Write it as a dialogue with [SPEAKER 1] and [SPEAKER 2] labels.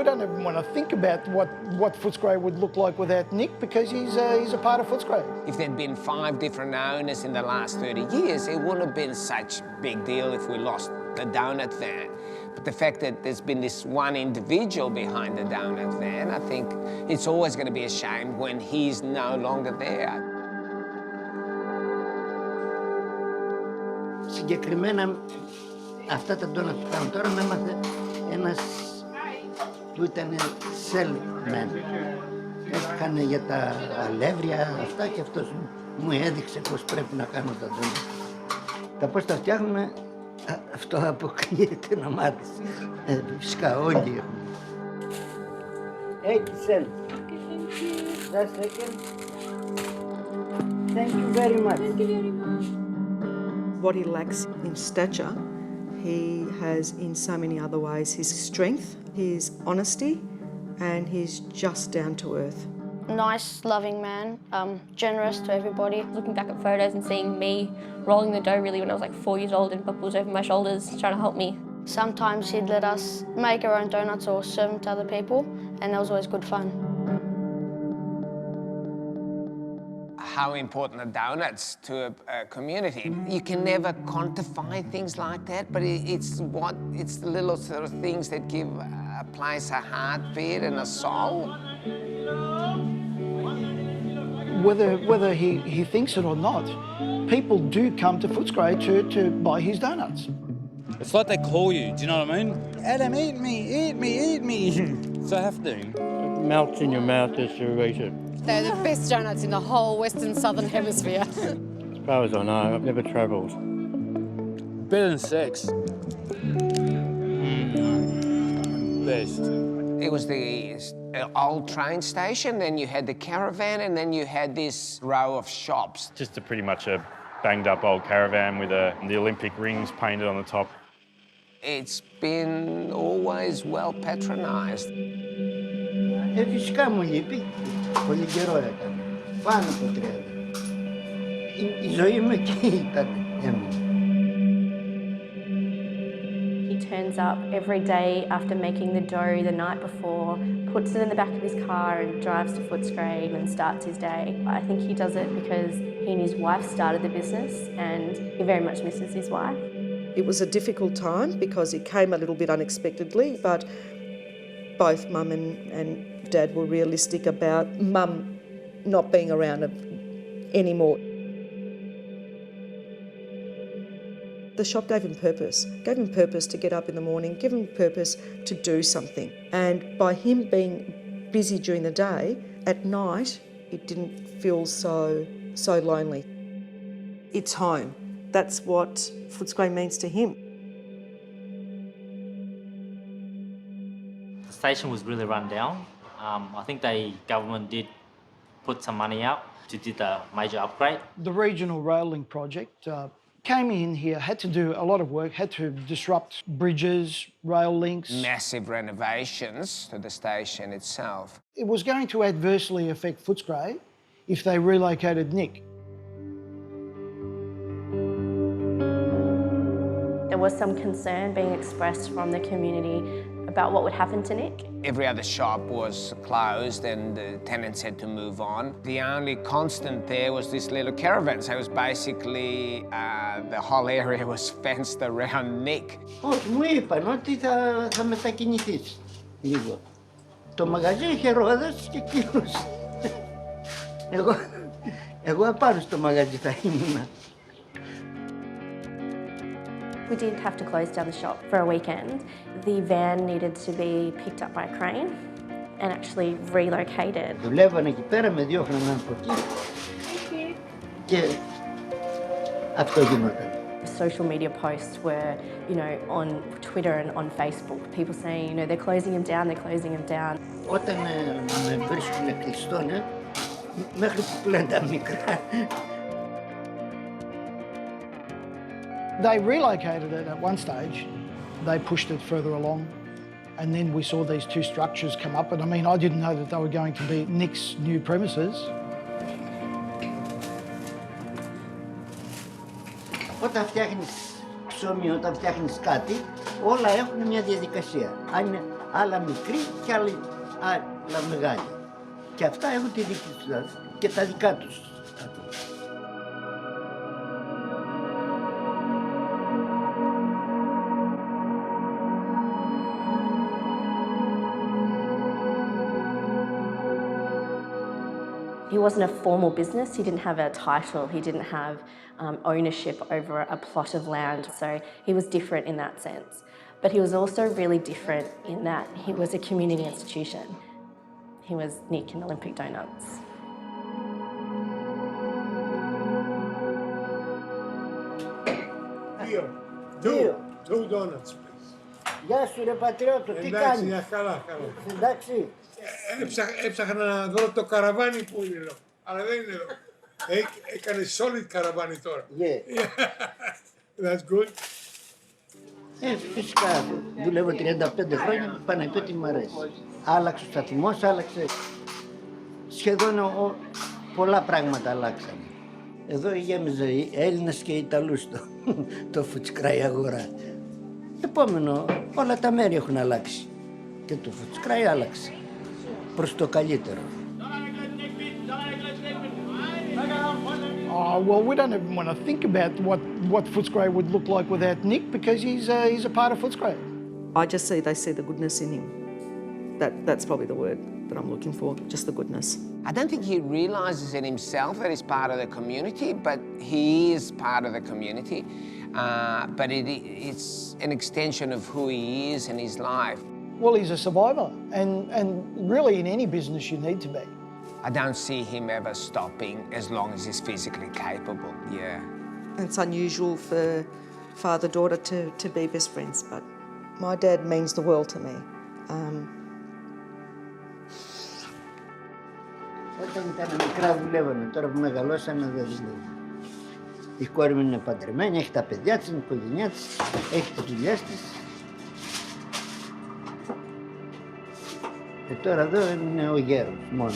[SPEAKER 1] don't even want to think about what Footscray would look like without Nick, because he's a part of Footscray.
[SPEAKER 2] If there'd been 5 different owners in the last 30 years, it wouldn't have been such a big deal if we lost the donut van. But the fact that there's been this one individual behind the donut van, I think it's always going to be a shame when he's no longer there.
[SPEAKER 3] Συγκεκριμένα, αυτά τα ντόνατ που κάνουν τώρα με έμαθε ένας που ήταν salesman. Έκανε για τα αλεύρια αυτά και αυτός μου έδειξε πώς πρέπει να κάνω τα ντόνατ. Τα πώς τα φτιάχνουμε, αυτό αποκλείεται να μάθεις. Φυσικά όλοι έχουμε. 80 cents. That's second. Thank you very much.
[SPEAKER 4] Thank you very much.
[SPEAKER 5] What he lacks in stature, he has in so many other ways. His strength, his honesty, and he's just down to earth.
[SPEAKER 4] Nice, loving man, generous to everybody. Looking back at photos and seeing me rolling the dough really when I was like 4 years old and Papa was over my shoulders trying to help me. Sometimes he'd let us make our own donuts or serve them to other people, and that was always good fun.
[SPEAKER 2] How important are donuts to a community? You can never quantify things like that, but it's the little sort of things that give a place a heartbeat and a soul.
[SPEAKER 1] Whether he thinks it or not, people do come to Footscray to buy his donuts.
[SPEAKER 6] It's like they call you, do you know what I mean? Adam, eat me, eat me, eat me. So I have to.
[SPEAKER 7] It melts in your mouth as you eat it.
[SPEAKER 8] They're the best donuts in the whole Western Southern Hemisphere.
[SPEAKER 7] As far as I know, I've never travelled.
[SPEAKER 6] Better than sex. Best.
[SPEAKER 2] It was the old train station, then you had the caravan, and then you had this row of shops.
[SPEAKER 9] Just pretty much a banged up old caravan with the Olympic rings painted on the top.
[SPEAKER 2] It's been always well patronised.
[SPEAKER 3] Φυσικά μου λείπει. Πολύ καιρό έκανε. Πάνω από 30. Η ζωή μου εκεί ήταν.
[SPEAKER 10] He turns up every day after making the dough the night before, puts it in the back of his car and drives to Footscray and starts his day. I think he does it because he and his wife started the business and he very much misses his wife.
[SPEAKER 5] It was a difficult time because it came a little bit unexpectedly, but both Mum and Dad were realistic about Mum not being around anymore. The shop gave him purpose to get up in the morning, gave him purpose to do something. And by him being busy during the day, at night it didn't feel so lonely. It's home. That's what Footscray means to him.
[SPEAKER 11] The station was really run down. I think the government did put some money out to do the major upgrade.
[SPEAKER 1] The regional rail link project came in here, had to do a lot of work, had to disrupt bridges, rail links.
[SPEAKER 2] Massive renovations to the station itself.
[SPEAKER 1] It was going to adversely affect Footscray if they relocated Nick.
[SPEAKER 10] There was some concern being expressed from the community about what would happen to Nick.
[SPEAKER 2] Every other shop was closed and the tenants had to move on. The only constant there was this little caravan, so it was basically the whole area was fenced around Nick.
[SPEAKER 3] Όχι, μου είπαν ότι θα μετακινηθείς λίγο. Το μαγαζί είχε ρόδες και κύλους. Εγώ απάνω στο μαγαζί θα ήμουνα.
[SPEAKER 10] We did have to close down the shop for a weekend. The van needed to be picked up by a crane and actually relocated.
[SPEAKER 3] Δουλεύανε εκεί πέρα, με διώχνανε από εκεί και αυτό γινόταν.
[SPEAKER 10] Social media posts were, on Twitter and on Facebook, people saying, they're closing him down, they're closing him down.
[SPEAKER 3] Όταν με βρίσκουνε κλειστόνε, μέχρι που πλέον τα μικρά.
[SPEAKER 1] They relocated it at one stage. They pushed it further along. And then we saw these two structures come up. And I mean, I didn't know that they were going to be Nick's new premises.
[SPEAKER 3] Όταν φτιάχνεις ψωμί, όταν φτιάχνεις κάτι, όλα έχουν μια διαδικασία. Αν είναι άλλα μικρή και άλλα μεγάλη. Και αυτά έχουν τη δική τους και τα δικά τους.
[SPEAKER 10] He wasn't a formal business, he didn't have a title, he didn't have ownership over a plot of land, so he was different in that sense. But he was also really different in that he was a community institution. He was Nick in Olympic Doughnuts.
[SPEAKER 12] Two donuts, please.
[SPEAKER 3] Γεια σου ρε πατριώτο, τι κάνεις?
[SPEAKER 12] Εντάξει, καλά.
[SPEAKER 3] Εντάξει.
[SPEAKER 12] Έψαχνα να δω το καραβάνι που είναι εδώ, αλλά δεν είναι εδώ. Έκανε solid καραβάνι τώρα.
[SPEAKER 3] Yeah.
[SPEAKER 12] That's good.
[SPEAKER 3] Φυσικά, δουλεύω 35 χρόνια, πάνω από ό,τι μου αρέσει. Άλλαξε ο σταθμός, άλλαξε. Σχεδόν πολλά πράγματα αλλάξανε. Εδώ γέμιζε Έλληνες και Ιταλούς το Footscray αγορά. Επόμενο, όλα τα μέρη έχουν αλλάξει. Και το Footscray άλλαξε. Προς το καλύτερο.
[SPEAKER 1] Well, we don't even want to think about what Footscray would look like without Nick because he's a part of Footscray.
[SPEAKER 5] I just they see the goodness in him. That's probably the word that I'm looking for, just the goodness.
[SPEAKER 2] I don't think he realises it himself that he's part of the community, but he is part of the community. But it's an extension of who he is and his life.
[SPEAKER 1] Well, he's a survivor, and really in any business you need to be.
[SPEAKER 2] I don't see him ever stopping as long as he's physically capable, yeah.
[SPEAKER 5] It's unusual for father-daughter to be best friends, but my dad means the world to me.
[SPEAKER 3] Όταν ήταν μικρά δουλεύανε, τώρα που μεγαλώσανε δεν δουλεύουν. Η κόρη μου είναι παντρεμένη, έχει τα παιδιά της, την οικογένειά της, έχει τις δουλειές της. Και τώρα εδώ είναι ο γέρος μόνο.